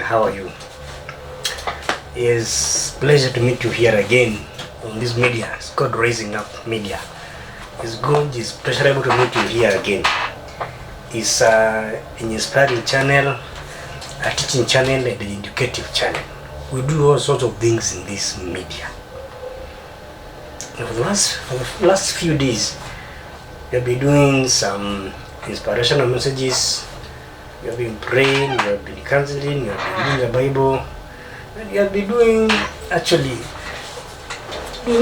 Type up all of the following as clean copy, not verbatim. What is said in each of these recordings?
how are you? It's a pleasure to meet you here again on this media. It's called Raising Up Media. It's good, it's pleasurable to meet you here again. It's an inspiring channel, a teaching channel, and an educative channel. We do all sorts of things in this media. And for the last few days, we have been doing some inspirational messages. We have been praying, we have been counseling, we have been reading the Bible, and we have been doing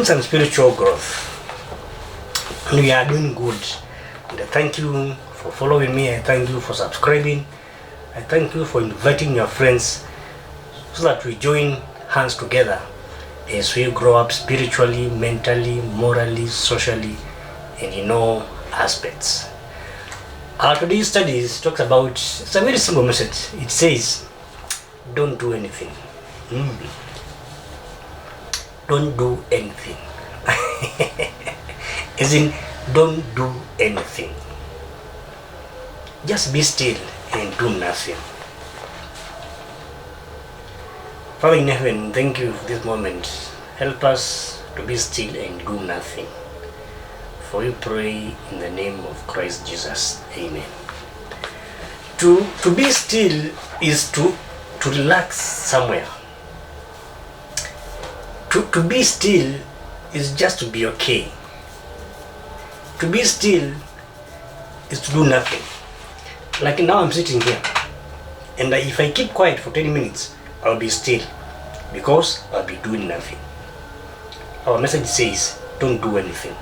some spiritual growth. And we are doing good. And I thank you for following me. I thank you for subscribing. I thank you for inviting your friends so that we join hands together as we grow up spiritually, mentally, morally, socially, and in all aspects. Our today's studies talks about, it's a very simple message. It says, don't do anything. Don't do anything. As in, don't do anything. Just be still and do nothing. Father in heaven, thank you for this moment. Help us to be still and do nothing. For we pray in the name of Christ Jesus. Amen. To be still is to relax somewhere. To be still is just to be okay. To be still is to do nothing. Like now I'm sitting here, and if I keep quiet for 10 minutes, I'll be still because I'll be doing nothing. Our message says, don't do anything.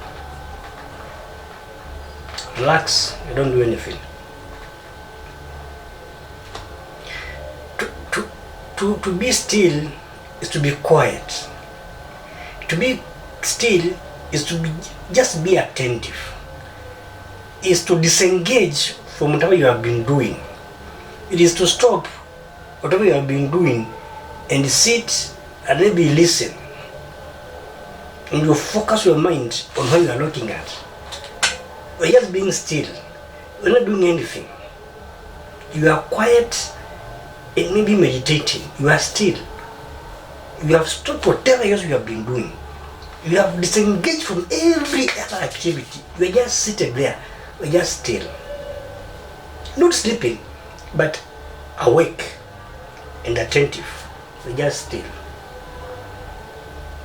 Relax, don't do anything. To be still is to be quiet. To be still is to just be attentive. Is to disengage from whatever you have been doing. It is to stop whatever you have been doing and sit and maybe listen. And you focus your mind on what you are looking at. You're just being still. You're not doing anything. You are quiet and maybe meditating. You are still. You have stopped whatever else you have been doing. You have disengaged from every other activity. You are just seated there. You are just still. Not sleeping, but awake and attentive. You are just still.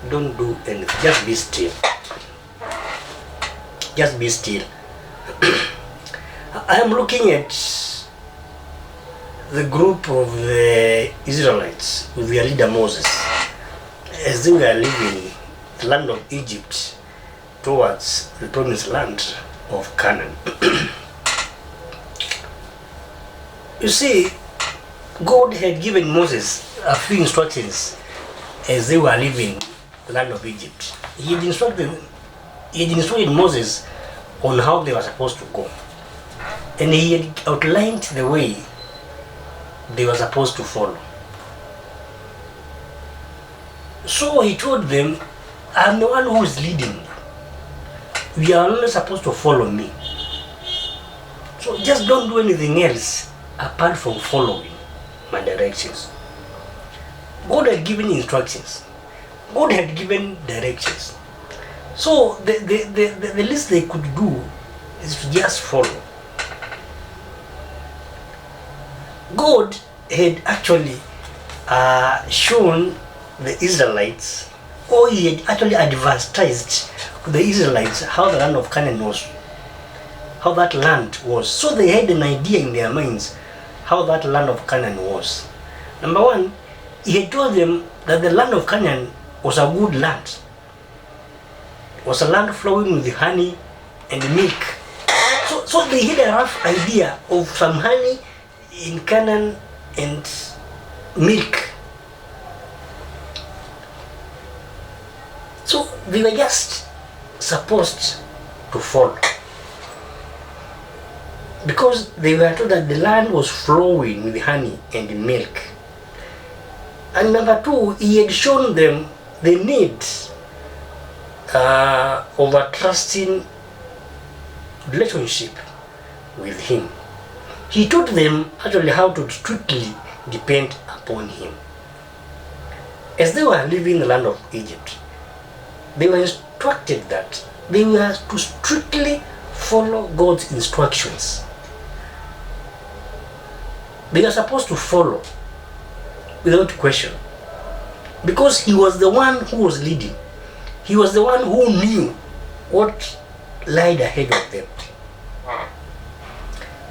Don't do anything. Just be still. Just be still. I am looking at the group of the Israelites with their leader Moses as they were leaving the land of Egypt towards the promised land of Canaan. You see, God had given Moses a few instructions as they were leaving the land of Egypt. He had instructed Moses on how they were supposed to go. And he had outlined the way they were supposed to follow. So he told them, I'm the one who is leading you. You are only supposed to follow me. So just don't do anything else apart from following my directions. God had given instructions. God had given directions. So the least they could do is to just follow. God had actually shown the Israelites, or he had actually advertised to the Israelites how the land of Canaan was, how that land was. So they had an idea in their minds how that land of Canaan was. Number one, he had told them that the land of Canaan was a good land. It was a land flowing with honey and milk. So they had a rough idea of some honey in Canaan and milk. So they were just supposed to follow, because they were told that the land was flowing with honey and milk. And number two, he had shown them the need of a trusting relationship with him. He taught them actually how to strictly depend upon him. As they were leaving the land of Egypt, they were instructed that they were to strictly follow God's instructions. They are supposed to follow without question, because he was the one who was leading. He was the one who knew what lied ahead of them.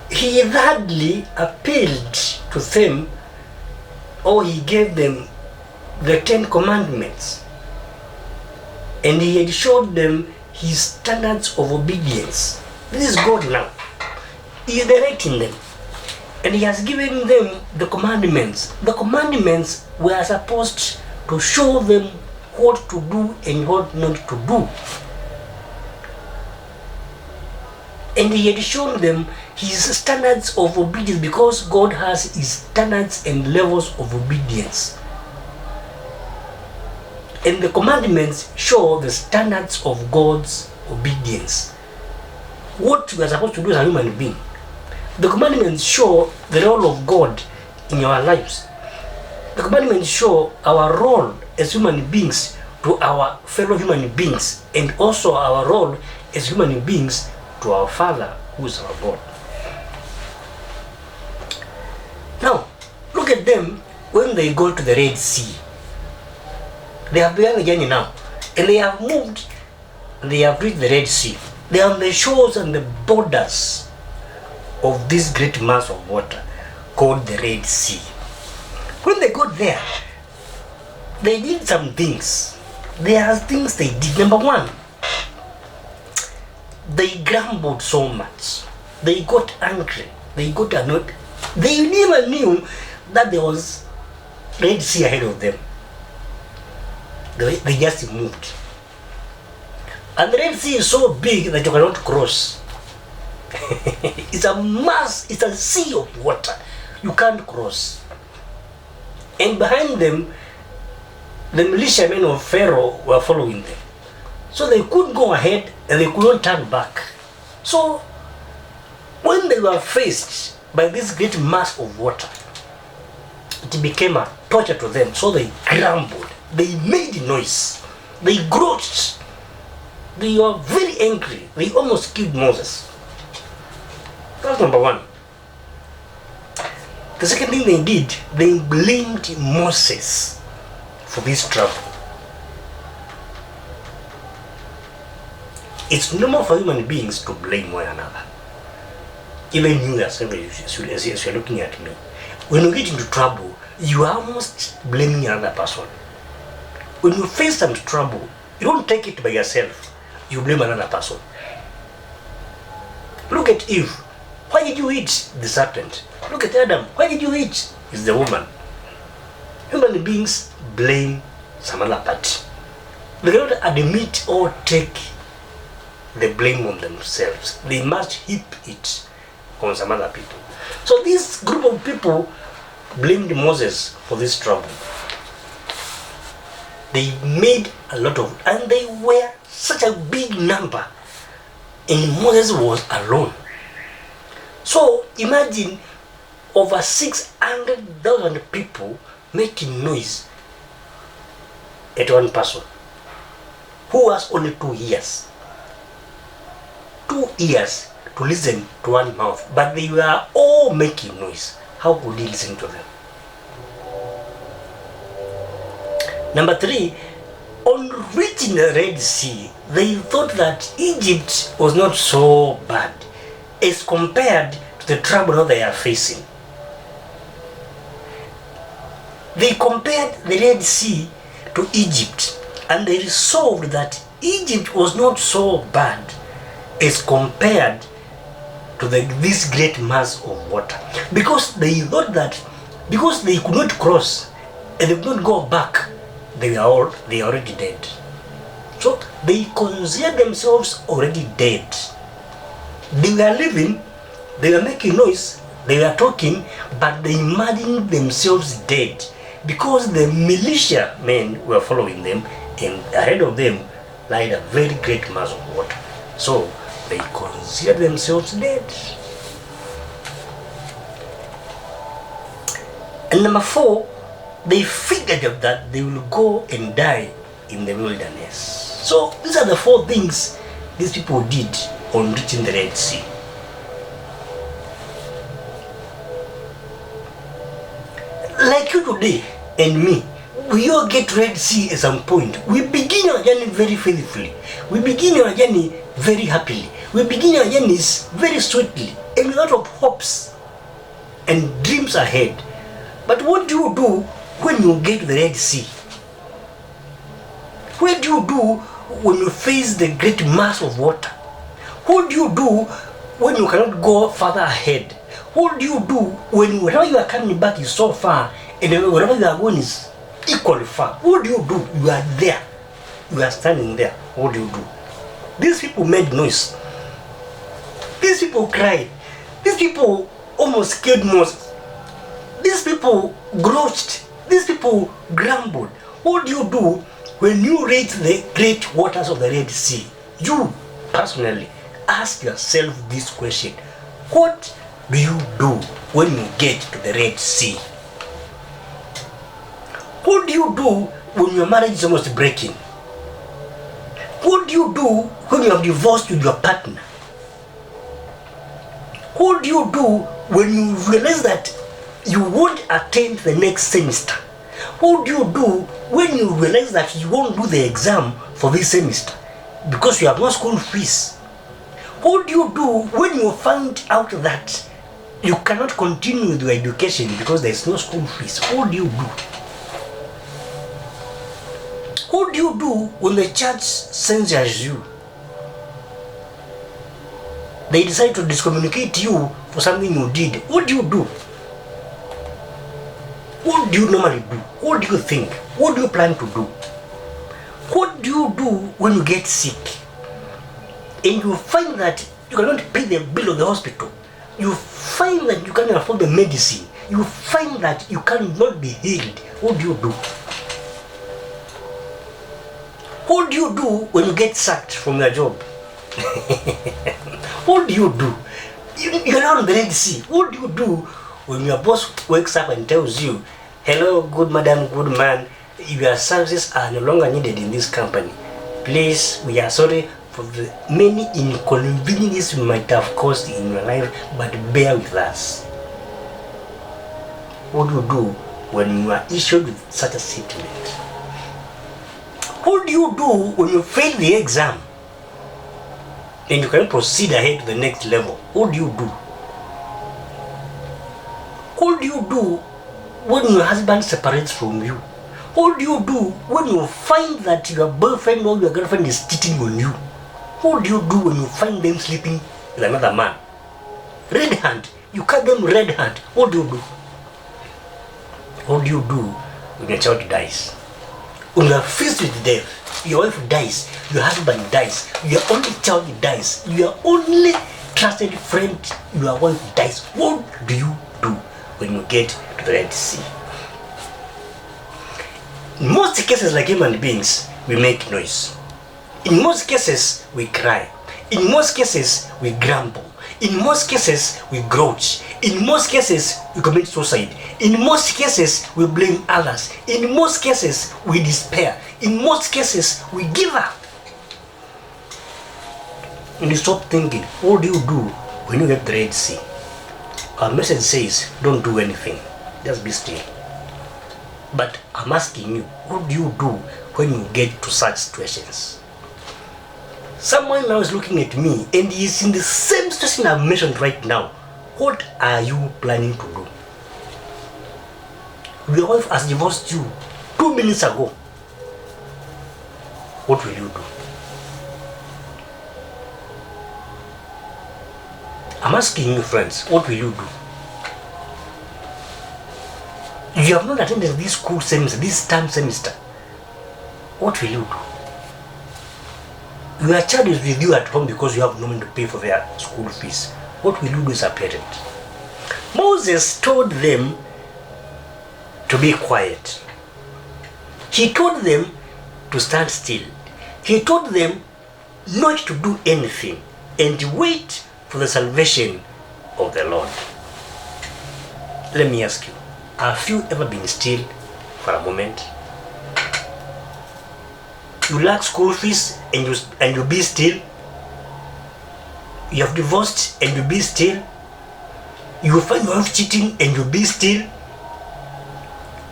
He thirdly appealed to them, or he gave them the 10 Commandments, and he had showed them his standards of obedience. This is God now. He is directing them, and he has given them the commandments. The commandments were supposed to show them what to do and what not to do. And he had shown them his standards of obedience, because God has his standards and levels of obedience. And the commandments show the standards of God's obedience. What we are supposed to do as a human being. The commandments show the role of God in our lives. The commandments show our role as human beings to our fellow human beings, and also our role as human beings to our Father who is our God. Now, look at them when they go to the Red Sea. They have begun the journey now, and they have moved, and they have reached the Red Sea. They are on the shores and the borders of this great mass of water called the Red Sea. When they got there, they did some things. There are things they did. Number one, they grumbled so much. They got angry. They got annoyed. They never knew that there was Red Sea ahead of them. They just moved. And the Red Sea is so big that you cannot cross. It's a mass, it's a sea of water. You can't cross. And behind them, the militiamen of Pharaoh were following them. So they couldn't go ahead and they couldn't turn back. So when they were faced by this great mass of water, it became a torture to them. So they grumbled. They made noise. They groaned. They were very angry. They almost killed Moses. That's number one. The second thing they did, they blamed Moses for this trouble. It's normal for human beings to blame one another. Even you yourself, as you're looking at me, when you get into trouble, you are almost blaming another person. When you face some trouble, you don't take it by yourself. You blame another person. Look at Eve. Why did you eat the serpent? Look at Adam. Why did you eat? It's the woman. Human beings blame some other party. They cannot admit or take the blame on themselves. They must heap it on some other people. So this group of people blamed Moses for this trouble. They made a lot of, and they were such a big number, and Moses was alone. So imagine over 600,000 people making noise at one person who has only 2 ears. 2 ears to listen to one mouth, but they were all making noise. How could he listen to them? Number 3, on reaching the Red Sea, they thought that Egypt was not so bad as compared to the trouble that they are facing. They compared the Red Sea to Egypt, and they resolved that Egypt was not so bad as compared to this great mass of water, because they thought that because they could not cross and they could not go back, they are already dead. So they considered themselves already dead. They were living, they were making noise, they were talking, but they imagined themselves dead, because the militia men were following them, and ahead of them lied a very great mass of water. So they considered themselves dead. And number 4, they figured that they will go and die in the wilderness. So these are the 4 things these people did on reaching the Red Sea. Like you today and me, we all get Red Sea at some point. We begin our journey very faithfully. We begin our journey very happily. We begin our journeys very sweetly and with a lot of hopes and dreams ahead. But what do you do when you get to the Red Sea? What do you do when you face the great mass of water? What do you do when you cannot go further ahead? What do you do when wherever you are coming back is so far and wherever you are going is equally far? What do you do? You are there. You are standing there. What do you do? These people made noise. These people cried. These people almost killed Moses. These people grouched. These people grumbled. What do you do when you reach the great waters of the Red Sea? You personally ask yourself this question. What do you do when you get to the Red Sea? What do you do when your marriage is almost breaking? What do you do when you have divorced with your partner? What do you do when you realize that you won't attend the next semester? What do you do when you realize that you won't do the exam for this semester because you have no school fees? What do you do when you find out that you cannot continue with your education because there is no school fees? What do you do? What do you do when the church censures you? They decide to discommunicate you for something you did. What do you do? What do you normally do? What do you think? What do you plan to do? What do you do when you get sick and you find that you cannot pay the bill of the hospital? You find that you cannot afford the medicine. You find that you cannot be healed. What do you do? What do you do when you get sacked from your job? What do you do? You're not on the Red Sea. What do you do when your boss wakes up and tells you, hello, good madam, good man, your services are no longer needed in this company. Please, we are sorry for the many inconveniences you might have caused in your life, but bear with us. What do you do when you are issued with such a statement? What do you do when you fail the exam and you cannot proceed ahead to the next level? What do you do? What do you do when your husband separates from you? What do you do when you find that your boyfriend or your girlfriend is cheating on you? What do you do when you find them sleeping with another man? Red hand. You cut them red hand. What do you do? What do you do when your child dies? When you are faced with death, your wife dies, your husband dies, your only child dies, your only trusted friend, your wife dies. What do you do when you get to the Red Sea? In most cases, like human beings, we make noise. In most cases, we cry. In most cases, we grumble. In most cases, we grouch. In most cases, we commit suicide. In most cases, we blame others. In most cases, we despair. In most cases, we give up. And you stop thinking, what do you do when you get the Red Sea? Our message says, don't do anything. Just be still. But I'm asking you, what do you do when you get to such situations? Someone now is looking at me and he is in the same situation I've mentioned right now. What are you planning to do? Your wife has divorced you 2 minutes ago. What will you do? I'm asking you, friends, what will you do? You have not attended this school semester, this term semester. What will you do? Your child is with you at home because you have no money to pay for their school fees. What will you do as a parent? Moses told them to be quiet. He told them to stand still. He told them not to do anything and wait for the salvation of the Lord. Let me ask you, have you ever been still for a moment. You lack school fees and you be still. You have divorced and you be still. You find your wife cheating and you be still.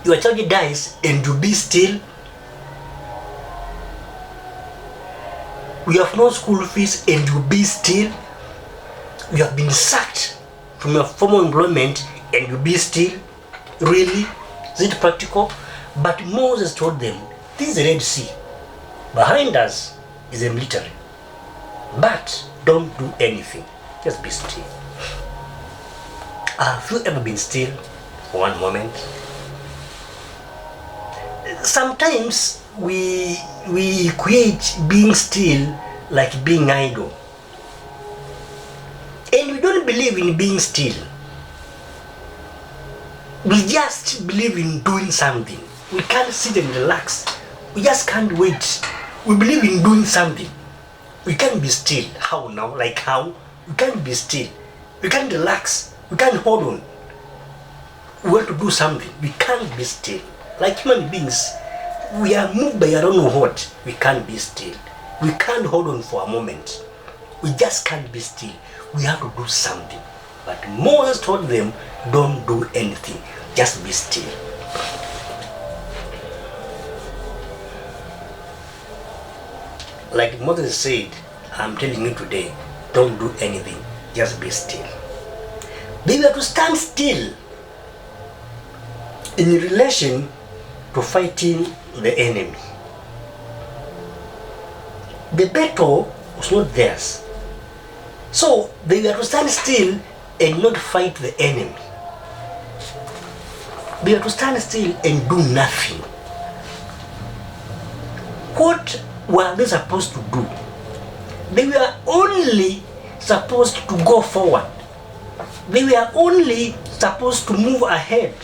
Your child dies and you be still. We have no school fees and you be still. You have been sacked from your former employment and you be still. Really? Is it practical? But Moses told them, this is the Red Sea. Behind us is a military. But don't do anything. Just be still. Have you ever been still for one moment? Sometimes we equate being still like being idle. And we don't believe in being still. We just believe in doing something. We can't sit and relax. We just can't wait. We believe in doing something. We can't be still. How now? Like how? We can't be still. We can't relax. We can't hold on. We want to do something. We can't be still. Like human beings, we are moved by I don't know what. We can't be still. We can't hold on for a moment. We just can't be still. We have to do something. But Moses told them, don't do anything. Just be still. Like Moses said, I'm telling you today, don't do anything. Just be still. They were to stand still in relation to fighting the enemy. The battle was not theirs. So they were to stand still and not fight the enemy. They were to stand still and do nothing. What were they supposed to do? They were only supposed to go forward. They were only supposed to move ahead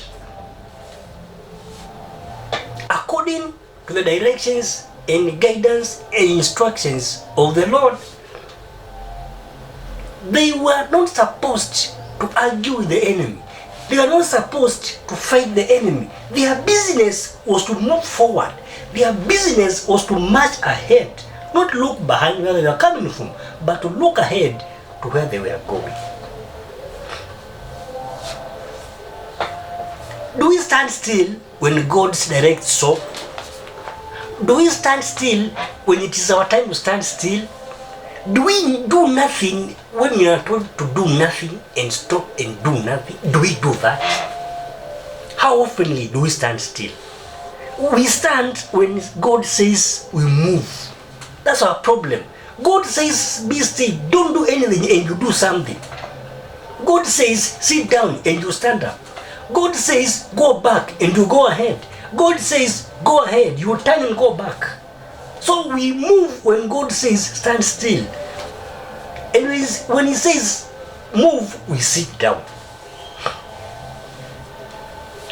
according to the directions and guidance and instructions of the Lord. They were not supposed to argue with the enemy. They were not supposed to fight the enemy. Their business was to move forward. Their business was to march ahead, not look behind where they were coming from, but to look ahead to where they were going. Do we stand still when God directs so? Do we stand still when it is our time to stand still? Do we do nothing when we are told to do nothing and stop and do nothing? Do we do that? How often do we stand still? We stand when God says we move. That's our problem. God says be still, don't do anything, and you do something. God says sit down and you stand up. God says go back and you go ahead. God says go ahead, you turn and go back. So we move when God says stand still. And when he says move, we sit down.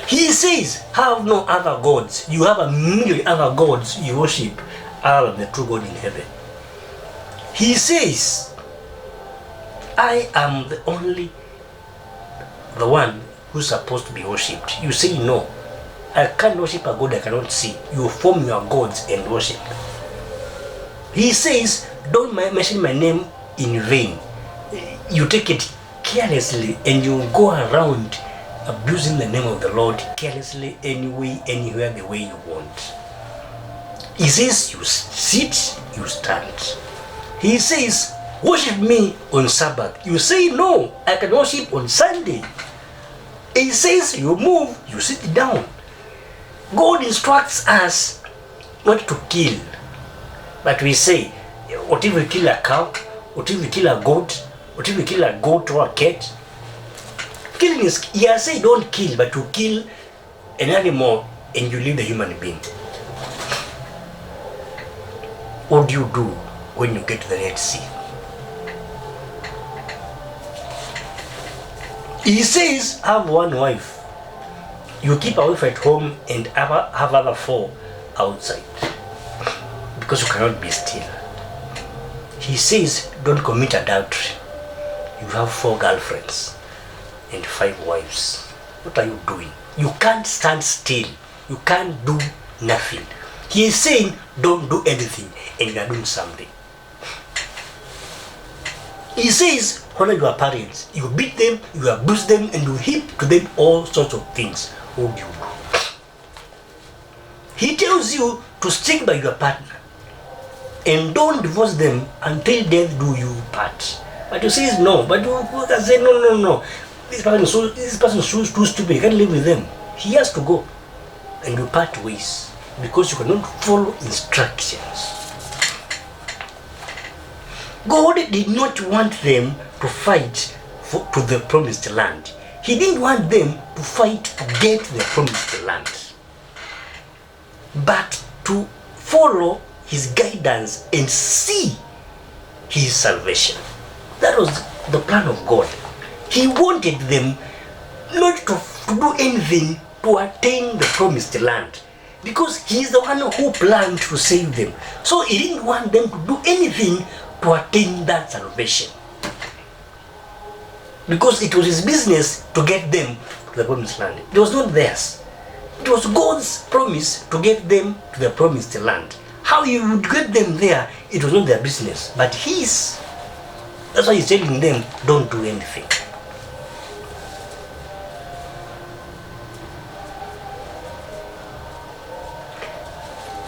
He says have no other gods. You have a million other gods you worship other than the true God in heaven. He says I am the one who's supposed to be worshipped. You say no, I can't worship a God I cannot see. You form your gods and worship. He says don't mention my name in vain. You take it carelessly and you go around abusing the name of the Lord carelessly, anyway, anywhere, the way you want. He says you sit, you stand. He says worship me on Sabbath. You say no, I can worship on Sunday. He says you move, you sit down. God instructs us not to kill, but we say, what if we kill a cow? What if we kill a goat? What if we kill a goat or a cat? Killing is, he say don't kill, but you kill an animal and you leave the human being. What do you do when you get to the Red Sea? He says have one wife. You keep a wife at home and have other four outside, because you cannot be still. He says don't commit adultery. You have 4 girlfriends and 5 wives. What are you doing? You can't stand still you can't do nothing. He is saying, don't do anything, and you are doing something. He says, honor your parents. You beat them, you abuse them, and you heap to them all sorts of things. What do you do? He tells you to stick by your partner and don't divorce them until death do you part. But you say no. But you can say no. This person is too stupid. You can't live with them. He has to go, and you part ways because you cannot follow instructions. God did not want them to fight to the promised land. He didn't want them to fight to get the promised land, but to follow his guidance and see his salvation. That was the plan of God. He wanted them not to do anything to attain the promised land, because he is the one who planned to save them. So he didn't want them to do anything to attain that salvation, because it was his business to get them to the promised land. It was not theirs. It was God's promise to get them to the promised land. How he would get them there, it was not their business, but his. That's why he's telling them, don't do anything.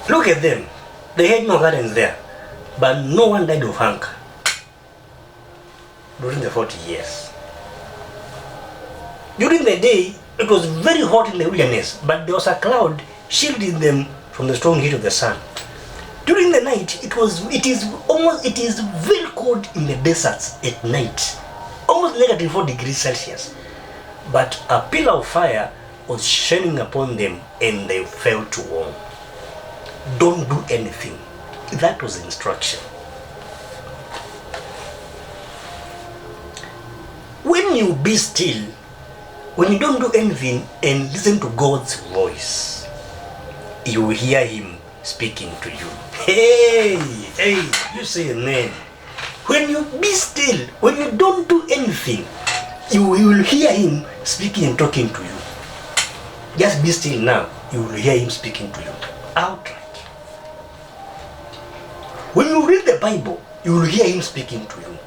Look at them. They had no gardens there, but no one died of hunger during the 40 years. During the day, it was very hot in the wilderness, but there was a cloud shielding them from the strong heat of the sun. During the night, it is very cold in the deserts at night, almost negative 4 degrees Celsius. But a pillar of fire was shining upon them, and they felt warm. Don't do anything. That was the instruction. When you be still, when you don't do anything and listen to God's voice, you will hear him speaking to you. Hey, you say amen. When you be still, when you don't do anything, you will hear him speaking and talking to you. Just be still now, you will hear him speaking to you outright. When you read the Bible, you will hear him speaking to you.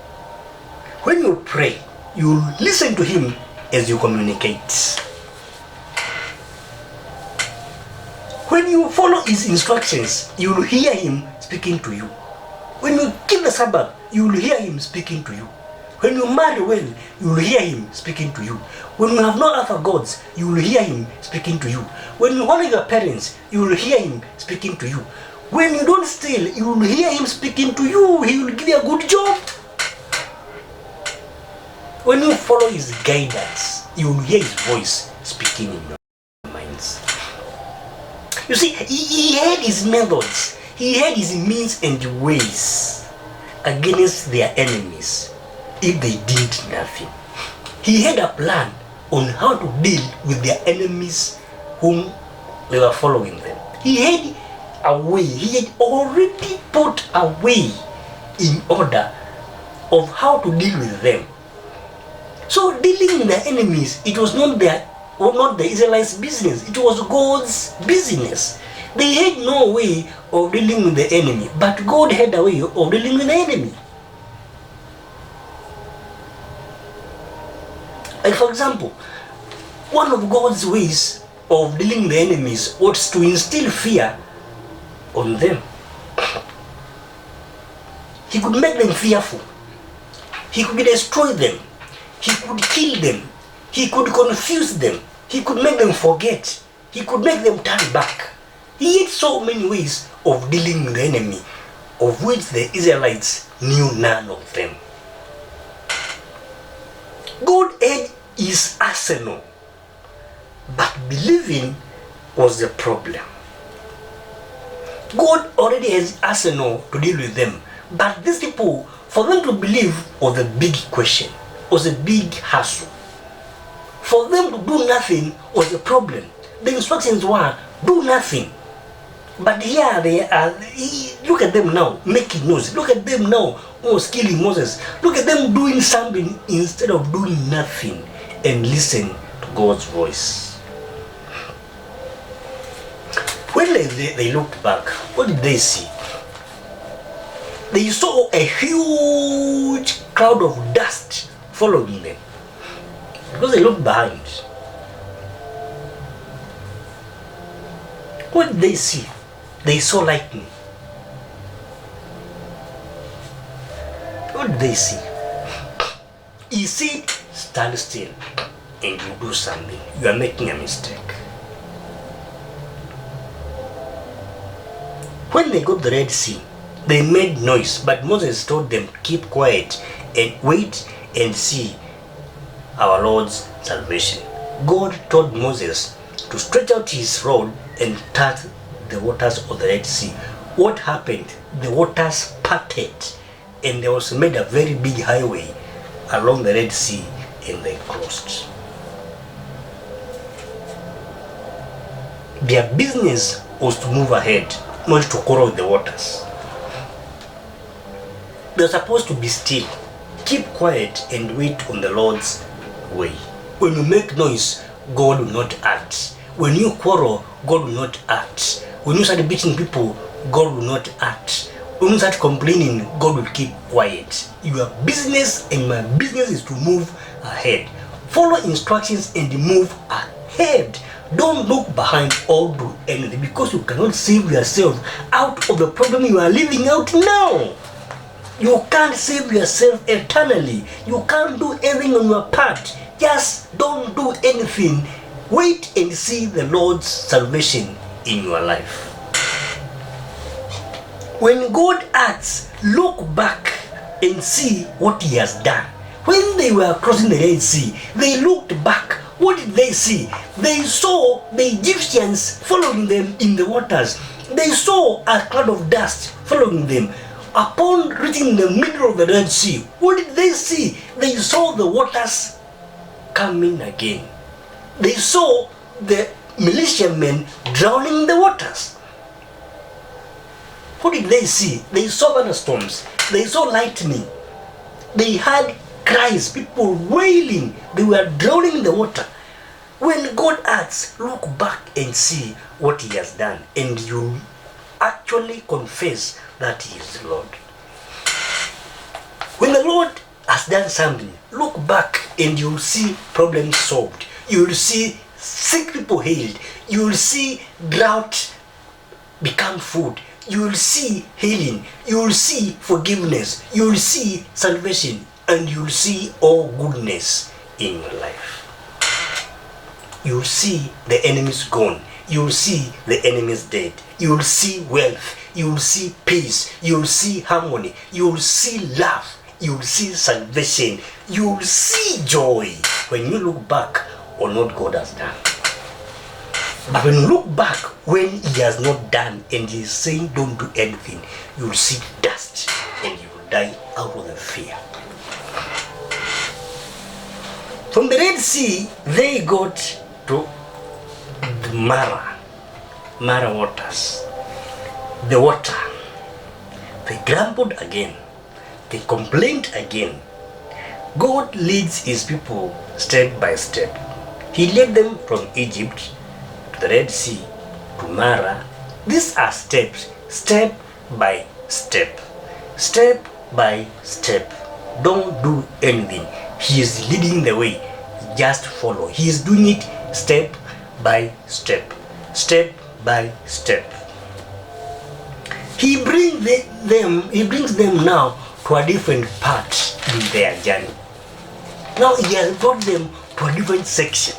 When you pray, you will listen to him as you communicate. When you follow his instructions, you will hear him speaking to you. When you keep the Sabbath, you will hear him speaking to you. When you marry well, you will hear him speaking to you. When you have no other gods, you will hear him speaking to you. When you honor your parents, you will hear him speaking to you. When you don't steal, you will hear him speaking to you. He will give you a good job. When you follow his guidance, you will hear his voice speaking in your minds. You see, he had his methods, he had his means and ways against their enemies if they did nothing. He had a plan on how to deal with their enemies whom they were following them. He had a way, he had already put a way in order of how to deal with them. So dealing with their enemies, it was not the Israelites' business, it was God's business. They had no way of dealing with the enemy, but God had a way of dealing with the enemy. Like for example, one of God's ways of dealing with the enemies was to instill fear on them. He could make them fearful. He could destroy them. He could kill them. He could confuse them. He could make them forget. He could make them turn back. He had so many ways of dealing with the enemy, of which the Israelites knew none of them. God had his arsenal, but believing was the problem. God already has arsenal to deal with them, but these people, for them to believe was a big question, was a big hassle. For them to do nothing was a problem. The instructions were, do nothing. But here they are, look at them now, making noise. Look at them now, almost killing Moses. Look at them doing something instead of doing nothing and listen to God's voice. When they looked back, what did they see? They saw a huge cloud of dust following them because they looked behind. What did they see? They saw lightning. What did they see? He said, stand still and you do something. You are making a mistake. When they got the Red Sea, they made noise, but Moses told them, keep quiet and wait and see our Lord's salvation. God told Moses to stretch out his rod and touch the waters of the Red Sea. What happened? The waters parted and there was made a very big highway along the Red Sea and they crossed. Their business was to move ahead, not to quarrel with the waters. They're supposed to be still, keep quiet and wait on the Lord's way. When you make noise, God will not act. When you quarrel, God will not act. When you start beating people, God will not act. When you start complaining, God will keep quiet. Your business and my business is to move ahead. Follow instructions and move ahead. Don't look behind or do anything, because you cannot save yourself out of the problem you are living out now. You can't save yourself eternally. You can't do anything on your part. Just don't do anything. Wait and see the Lord's salvation in your life. When God acts, look back and see what He has done. When they were crossing the Red Sea, they looked back. What did they see? They saw the Egyptians following them in the waters. They saw a cloud of dust following them. Upon reaching the middle of the Red Sea, what did they see? They saw the waters coming again. They saw the militiamen drowning in the waters. What did they see? They saw thunderstorms. They saw lightning. They heard cries, people wailing. They were drowning in the water. When God acts, look back and see what He has done, and you actually confess that He is the Lord. When the Lord has done something, look back and you'll see problems solved. You'll see sick people healed. You'll see drought become food. You'll see healing. You'll see forgiveness. You'll see salvation. And you'll see all goodness in your life. You'll see the enemies gone. You'll see the enemies dead. You'll see wealth. You'll see peace. You'll see harmony. You'll see love. You'll see salvation. You'll see joy when you look back on what God has done. But when you look back when He has not done and He is saying don't do anything, you'll see dust and you will die out of the fear. From the Red Sea, they got to the Mara waters. The water. They grumbled again. They complained again. God leads His people step by step. He led them from Egypt to the Red Sea to Mara. These are steps, step by step. Step by step. Don't do anything. He is leading the way. Just follow. He is doing it step by step. Step by step. He brings them now to a different part in their journey. Now He has brought them to a different section.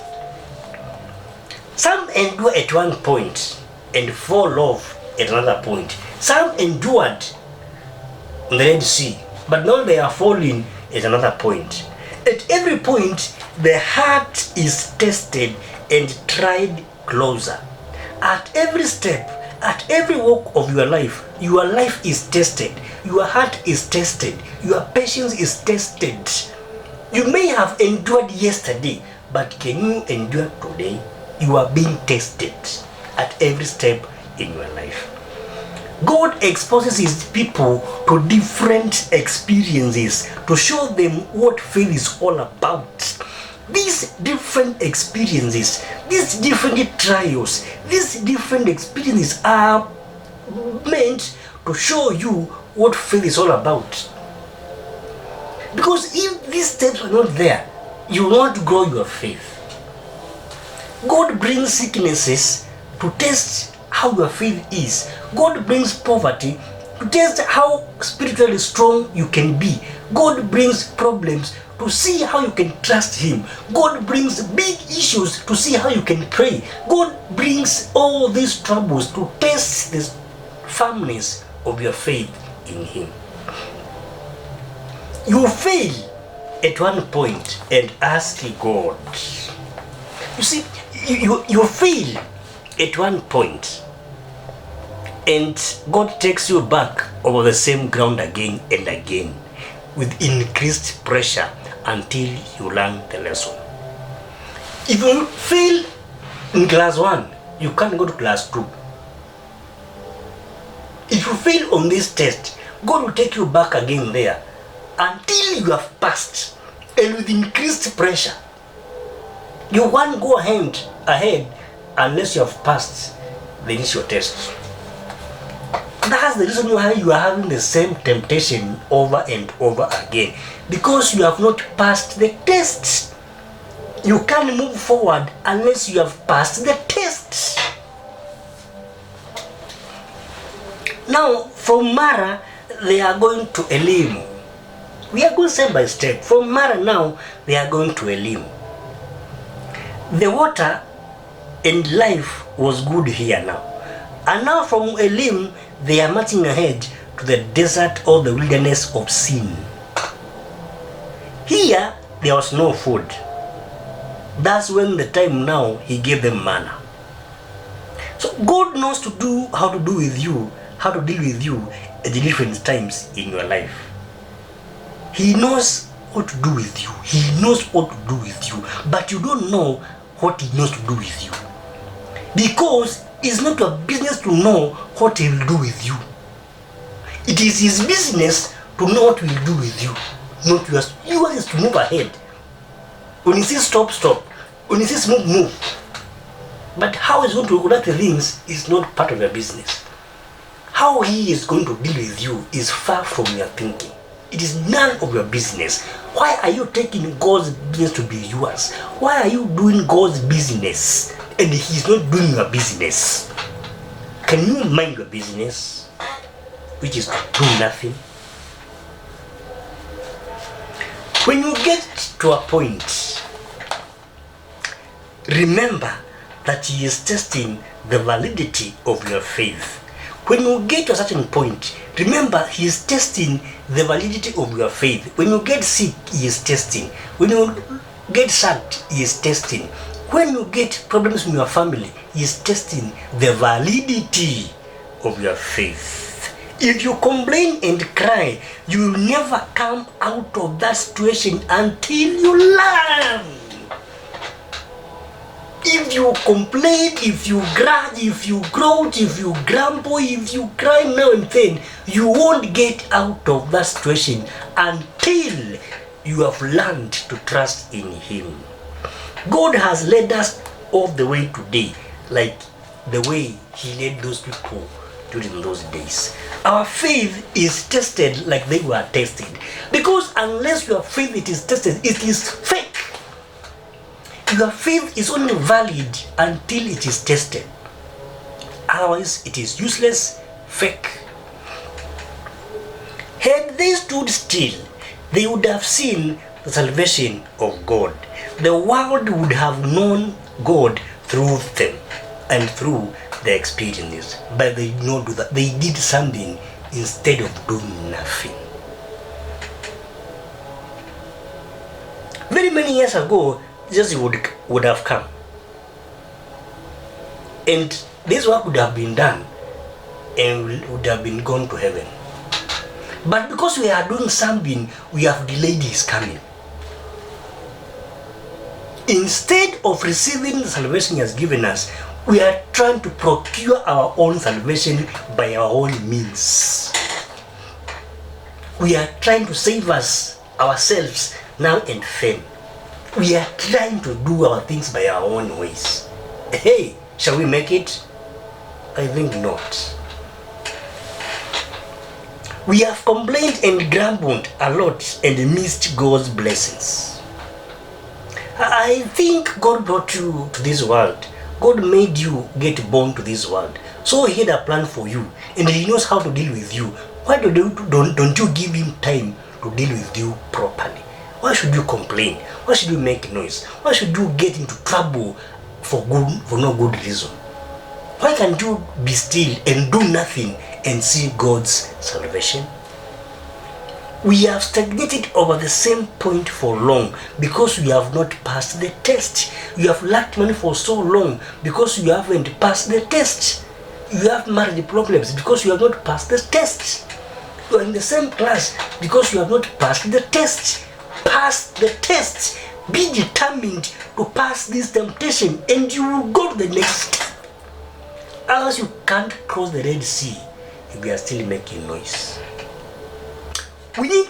Some endure at one point and fall off at another point. Some endured on the Red Sea, but now they are falling at another point. At every point, the heart is tested and tried closer. At every step, at every walk of your life is tested. Your heart is tested. Your patience is tested. You may have endured yesterday, but can you endure today? You are being tested at every step in your life. God exposes His people to different experiences to show them what faith is all about. these different experiences, these different trials, these different experiences are meant to show you what faith is all about. Because if these steps are not there, you will not grow your faith. God brings sicknesses to test how your faith is. God brings poverty to test how spiritually strong you can be. God brings problems to see how you can trust Him. God brings big issues to see how you can pray. God brings all these troubles to test the firmness of your faith in Him. You fail at one point and ask God. You see, you fail at one point and God takes you back over the same ground again and again with increased pressure until you learn the lesson. If you fail in class 1, you can't go to class 2. If you fail on this test, God will take you back again there until you have passed, and with increased pressure. You won't go ahead unless you have passed the initial test. That's the reason why you are having the same temptation over and over again, because you have not passed the test. You can't move forward unless you have passed the test. Now, from Mara, they are going to Elim. We are going step by step. From Mara now, they are going to Elim. The water and life was good here now. And now from Elim, they are marching ahead to the desert or the wilderness of Sin. Here, there was no food. That's when the time now He gave them manna. So God knows how to deal with you at the different times in your life. He knows what to do with you. He knows what to do with you. But you don't know what He knows to do with you. Because it's not your business to know what He will do with you. It is His business to know what He will do with you. Not yours. Yours is to move ahead. When He says stop, stop. When He says move, move. But how He's going to conduct the things is not part of your business. How He is going to deal with you is far from your thinking. It is none of your business. Why are you taking God's business to be yours? Why are you doing God's business and He's not doing your business? Can you mind your business, which is to do nothing? When you get to a point, remember that He is testing the validity of your faith. When you get to a certain point, remember He is testing the validity of your faith. When you get sick, He is testing. When you get sacked, He is testing. When you get problems in your family, He is testing the validity of your faith. If you complain and cry, you will never come out of that situation until you learn. If you complain, if you grudge, if you grouch, if you grumble, if you cry now and then, you won't get out of that situation until you have learned to trust in Him. God has led us all the way today, like the way He led those people during those days. Our faith is tested like they were tested. Because unless your faith is tested, it is fake. Your faith is only valid until it is tested. Otherwise, it is useless, fake. Had they stood still, they would have seen the salvation of God. The world would have known God through them and through their experiences. But they did not do that. They did something instead of doing nothing. Very many years ago, Jesus would have come, and this work would have been done and would have been gone to heaven. But because we are doing something, we have delayed His coming. Instead of receiving the salvation He has given us, we are trying to procure our own salvation by our own means. We are trying to save ourselves now and then. We are trying to do our things by our own ways. Hey, shall we make it? I think not. We have complained and grumbled a lot and missed God's blessings. I think God brought you to this world. God made you get born to this world. So he had a plan for you and he knows how to deal with you. Why don't you give him time to deal with you properly? Why should you complain? Why should you make noise? Why should you get into trouble for no good reason? Why can't you be still and do nothing and see God's salvation? We have stagnated over the same point for long because we have not passed the test. You have lacked money for so long because you haven't passed the test. You have marriage problems because you have not passed the test. You are in the same class because you have not passed the test. Pass the test. Be determined to pass this temptation and you will go to the next step. Else you can't cross the Red Sea if we are still making noise. We need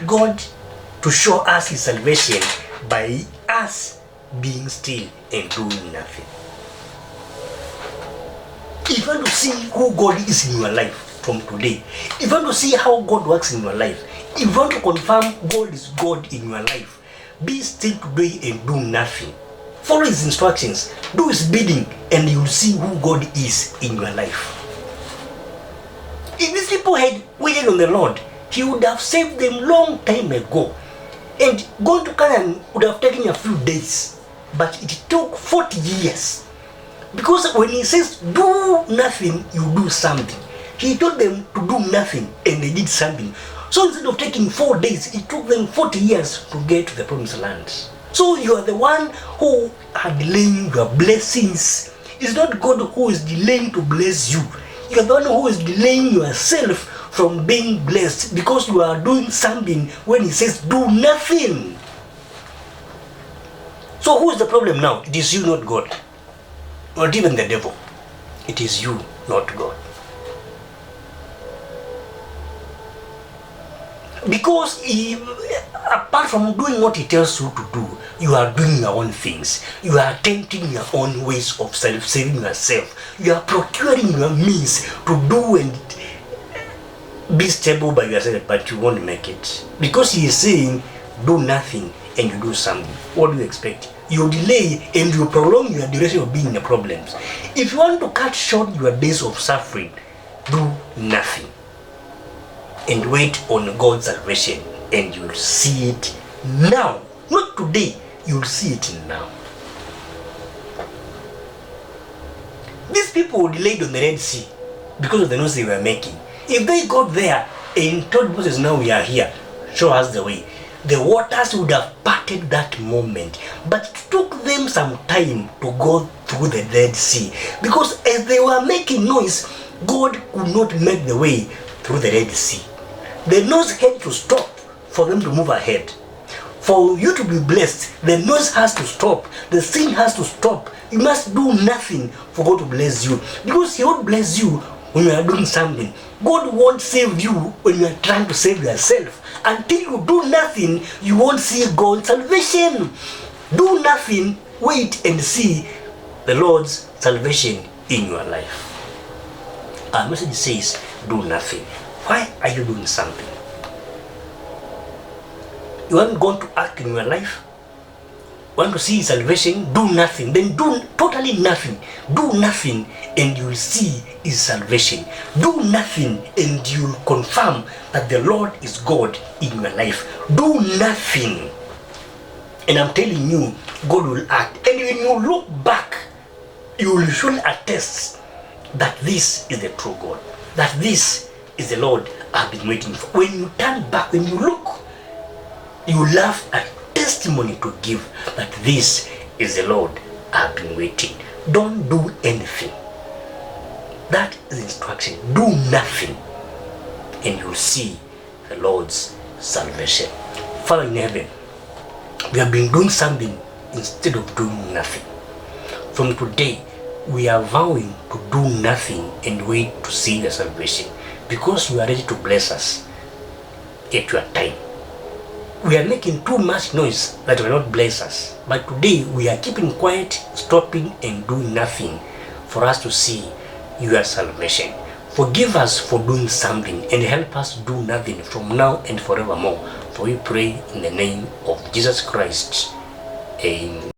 God to show us his salvation by us being still and doing nothing. If you want to see who God is in your life from today, if you want to see how God works in your life, if you want to confirm God is God in your life, be still today and do nothing. Follow his instructions, do his bidding, and you will see who God is in your life. If these people had waited on the Lord, he would have saved them long time ago. And going to Canaan would have taken a few days, but it took 40 years. Because when he says do nothing, you do something. He told them to do nothing and they did something. So instead of taking 4 days, it took them 40 years to get to the promised land. So you are the one who are delaying your blessings. It's not God who is delaying to bless you. You are the one who is delaying yourself from being blessed because you are doing something when he says do nothing. So who is the problem now? It is you, not God. Not even the devil. It is you, not God. Because apart from doing what he tells you to do, you are doing your own things. You are attempting your own ways of saving yourself. You are procuring your means to do and be stable by yourself, but you won't make it. Because he is saying, do nothing and you do something. What do you expect? You delay and you prolong your duration of being in the problems. If you want to cut short your days of suffering, do nothing. And wait on God's salvation and you'll see it now. Not today, you'll see it now. These people delayed on the Red Sea because of the noise they were making. If they got there and told Moses, now we are here, show us the way, the waters would have parted that moment. But it took them some time to go through the Red Sea. Because as they were making noise, God could not make the way through the Red Sea. The noise had to stop for them to move ahead. For you to be blessed, the noise has to stop. The sin has to stop. You must do nothing for God to bless you. Because he won't bless you when you are doing something. God won't save you when you are trying to save yourself. Until you do nothing, you won't see God's salvation. Do nothing, wait and see the Lord's salvation in your life. Our message says, do nothing. Why are you doing something? You aren't going to act in your life. You want to see salvation? Do nothing. Then do totally nothing. Do nothing and you will see his salvation. Do nothing and you will confirm that the Lord is God in your life. Do nothing. And I'm telling you, God will act. And when you look back, you will surely attest that this is the true God. That this is the Lord I've been waiting for. When you turn back, when you look, you will have a testimony to give that this is the Lord I've been waiting. Don't do anything. That is instruction. Do nothing and you'll see the Lord's salvation. Father in heaven, we have been doing something instead of doing nothing. From today, we are vowing to do nothing and wait to see the salvation. Because you are ready to bless us at your time. we are making too much noise that will not bless us. But today we are keeping quiet, stopping and doing nothing for us to see your salvation. Forgive us for doing something and help us do nothing from now and forevermore. For we pray in the name of Jesus Christ. Amen.